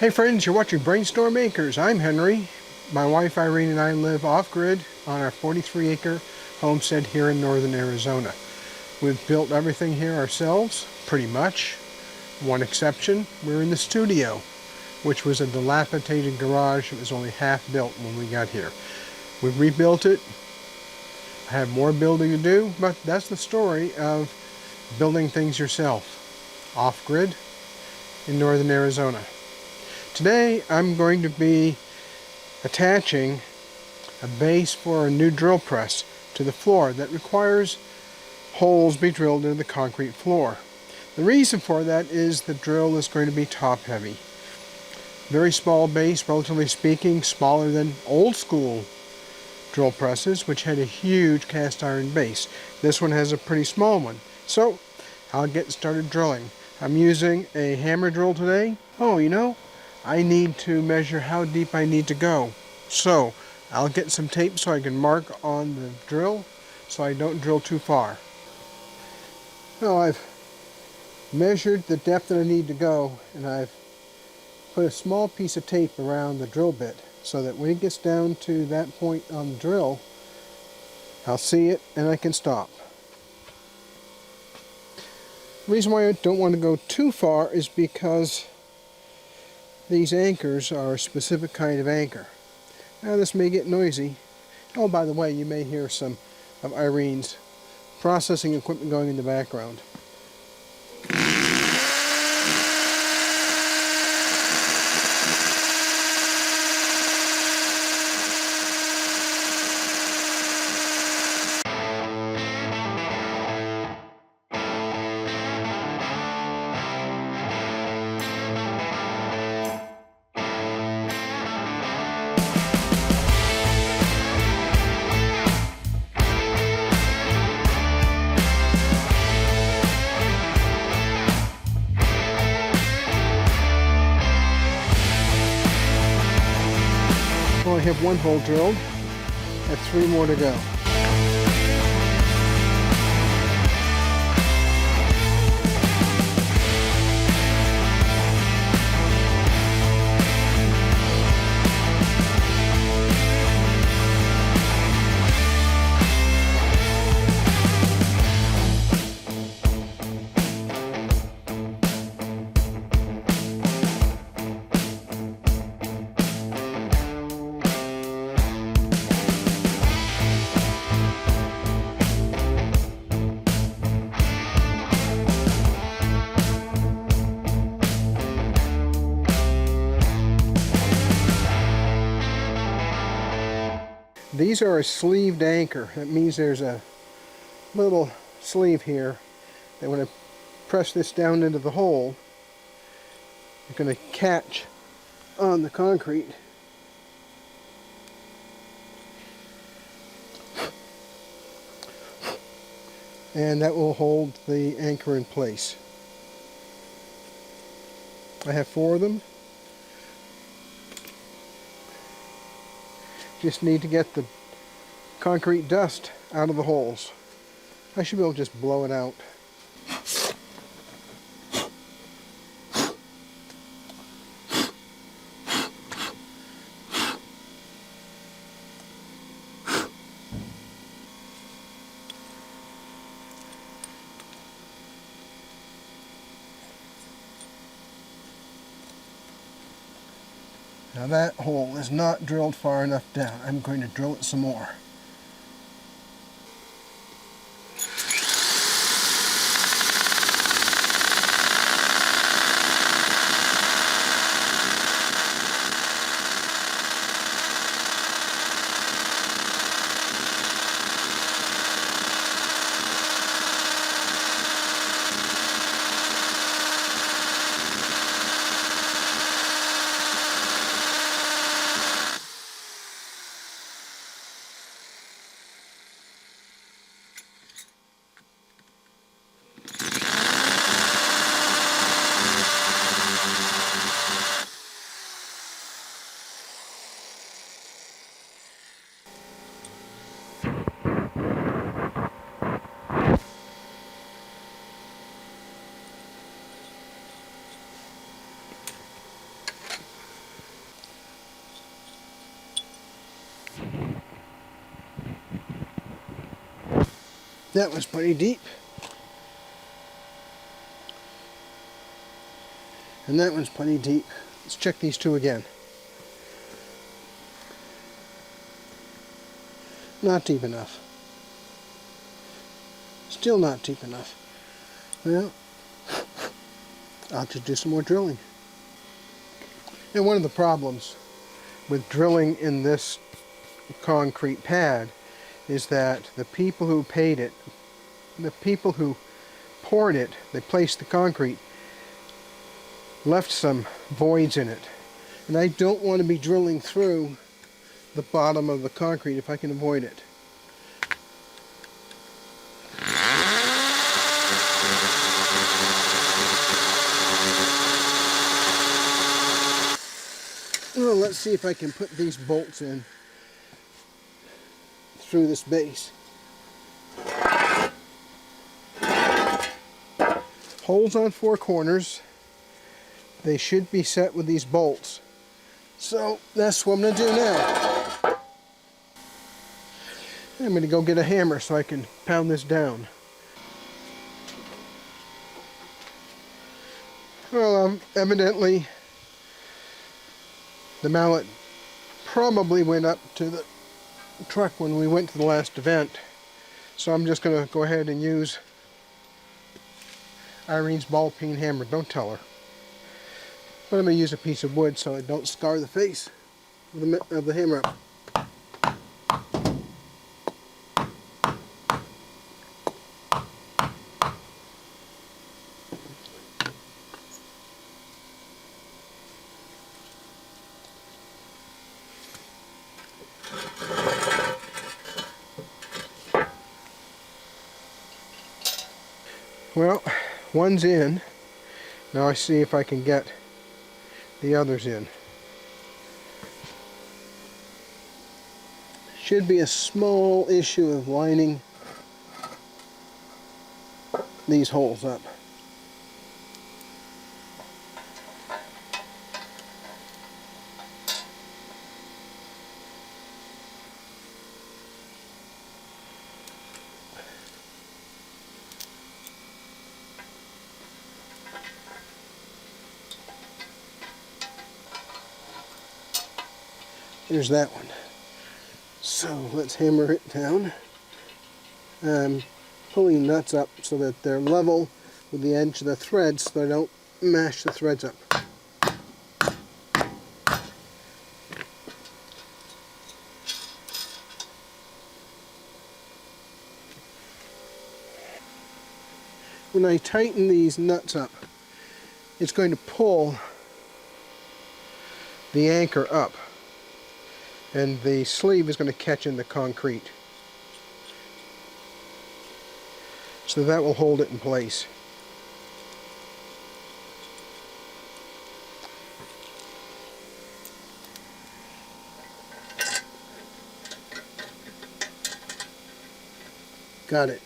Hey friends, you're watching BrainStormAcres. I'm Henry. My wife Irene and I live off-grid on our 43-acre homestead here in northern Arizona. We've built everything here ourselves, pretty much. One exception, we're in the studio, which was a dilapidated garage that was only half built when we got here. We've rebuilt it. I have more building to do, but that's the story of building things yourself, off-grid in northern Arizona. Today I'm going to be attaching a base for a new drill press to the floor that requires holes be drilled into the concrete floor. The reason for that is the drill is going to be top heavy. Very small base, relatively speaking, smaller than old school drill presses, which had a huge cast iron base. This one has a pretty small one. So I'll get started drilling. I'm using a hammer drill today. Oh, you know, I need to measure how deep I need to go. So I'll get some tape so I can mark on the drill so I don't drill too far. Well, I've measured the depth that I need to go, and I've put a small piece of tape around the drill bit so that when it gets down to that point on the drill, I'll see it and I can stop. The reason why I don't want to go too far is because these anchors are a specific kind of anchor. Now this may get noisy. Oh, by the way, you may hear some of Irene's processing equipment going in the background. Well, I have one hole drilled. I have 3 more to go. These are a sleeved anchor. That means there's a little sleeve here that when I press this down into the hole, it's going to catch on the concrete. And that will hold the anchor in place. I have 4 of them. Just need to get the concrete dust out of the holes. I should be able to just blow it out. Now that hole is not drilled far enough down. I'm going to drill it some more. That was pretty deep. And that one's pretty deep. Let's check these two again. Not deep enough. Still not deep enough. Well, I'll just do some more drilling. And one of the problems with drilling in this concrete pad is that the people who paid it, the people who poured it, they placed the concrete, left some voids in it. And I don't want to be drilling through the bottom of the concrete if I can avoid it. Well, let's see if I can put these bolts in through this base. Holes on four corners. They should be set with these bolts. So that's what I'm going to do now. I'm going to go get a hammer so I can pound this down. Well, evidently the mallet probably went up to the truck when we went to the last event. So I'm just going to go ahead and use Irene's ball peen hammer. Don't tell her. But I'm going to use a piece of wood so I don't scar the face of the hammer up. Well, one's in. Now I see if I can get the others in. Should be a small issue of lining these holes up. Here's that one. So let's hammer it down. Pulling the nuts up so that they're level with the edge of the threads so I don't mash the threads up. When I tighten these nuts up, it's going to pull the anchor up, and the sleeve is going to catch in the concrete. So that will hold it in place. Got it.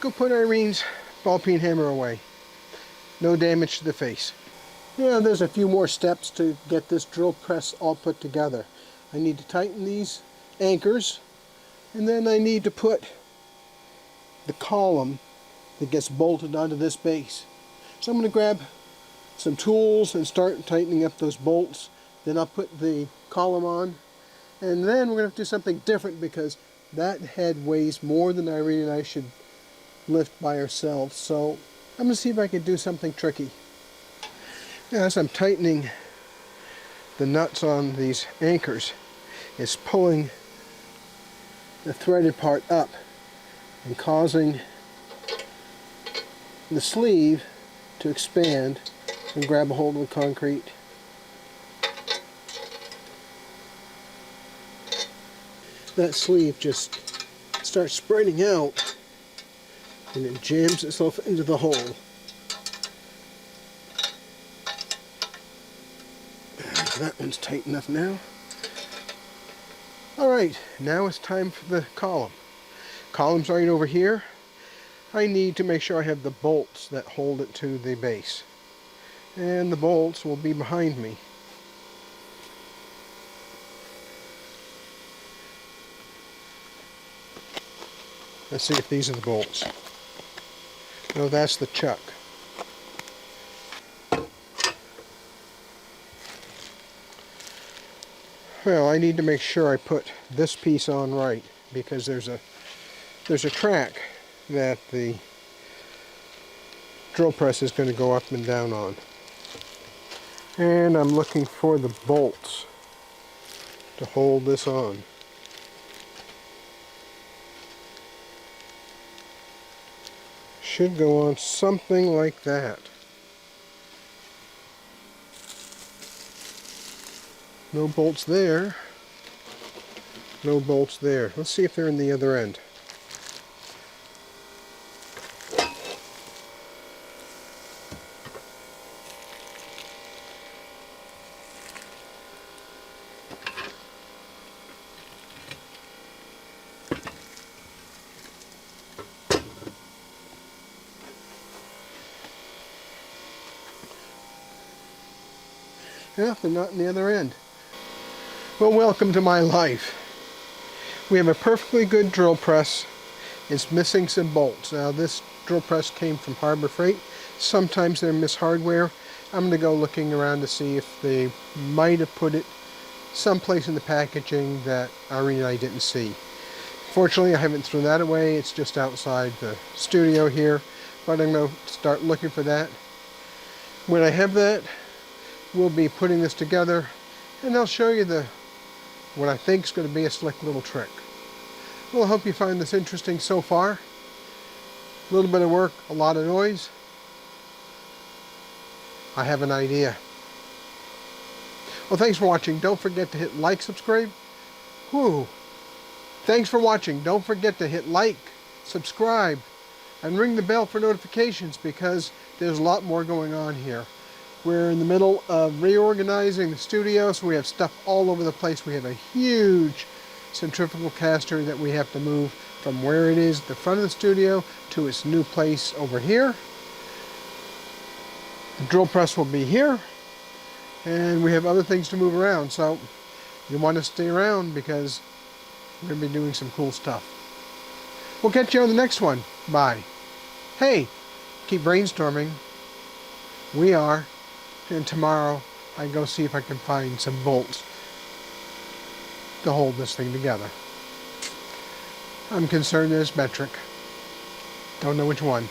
Go put Irene's ball peen hammer away. No damage to the face. Yeah, there's a few more steps to get this drill press all put together. I need to tighten these anchors, and then I need to put the column that gets bolted onto this base. So I'm going to grab some tools and start tightening up those bolts. Then I'll put the column on, and then we're going to have to do something different because that head weighs more than Irene and I should lift by ourselves. So I'm going to see if I can do something tricky. As I'm tightening the nuts on these anchors, it's pulling the threaded part up and causing the sleeve to expand and grab a hold of the concrete. That sleeve just starts spreading out and it jams itself into the hole. That one's tight enough now. Alright, now it's time for the column. Column's right over here. I need to make sure I have the bolts that hold it to the base. And the bolts will be behind me. Let's see if these are the bolts. No, that's the chuck. Well, I need to make sure I put this piece on right, because there's a track that the drill press is going to go up and down on. And I'm looking for the bolts to hold this on. Should go on something like that. No bolts there. No bolts there. Let's see if they're in the other end. Yeah, they're not in the other end. Well, welcome to my life. We have a perfectly good drill press. It's missing some bolts. Now, this drill press came from Harbor Freight. Sometimes they're miss hardware. I'm going to go looking around to see if they might have put it someplace in the packaging that Irene and I didn't see. Fortunately, I haven't thrown that away. It's just outside the studio here. But I'm going to start looking for that. When I have that, we'll be putting this together, and I'll show you what I think is going to be a slick little trick. Well, I hope you find this interesting so far. A little bit of work, a lot of noise. I have an idea. Well, thanks for watching. Don't forget to hit like, subscribe. Whew. Thanks for watching. Don't forget to hit like, subscribe, and ring the bell for notifications, because there's a lot more going on here. We're in the middle of reorganizing the studio, so we have stuff all over the place. We have a huge centrifugal caster that we have to move from where it is at the front of the studio to its new place over here. The drill press will be here, and we have other things to move around, so you want to stay around because we're going to be doing some cool stuff. We'll catch you on the next one. Bye. Hey, keep brainstorming. We are. And tomorrow I go see if I can find some bolts to hold this thing together. I'm concerned there's metric. Don't know which one.